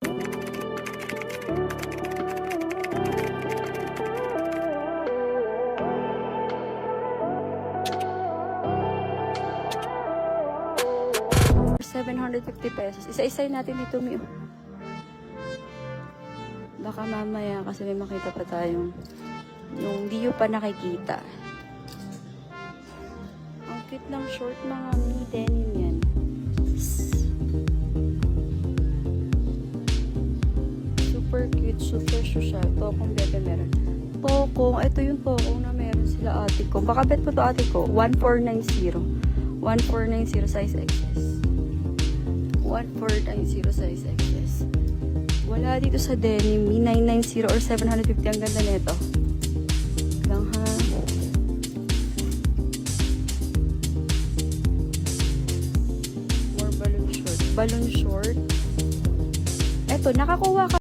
₱750. Isa-isay natin ito, Mio. Baka mamaya kasi may makita pa tayong yung di nyo pa nakikita. Ang cute ng short, mga mini denim yan. Super cute, super social. Tokong bebe meron. Tokong, ito yung tokong na meron sila ate ko. Baka bet mo to ate ko. 1490. 1490 size XS. 1490 size XS. Wala dito sa denim. 990 or 750. Ang ganda nito. Lang ha. More balloon short. Balloon short. Eto, nakakuha ka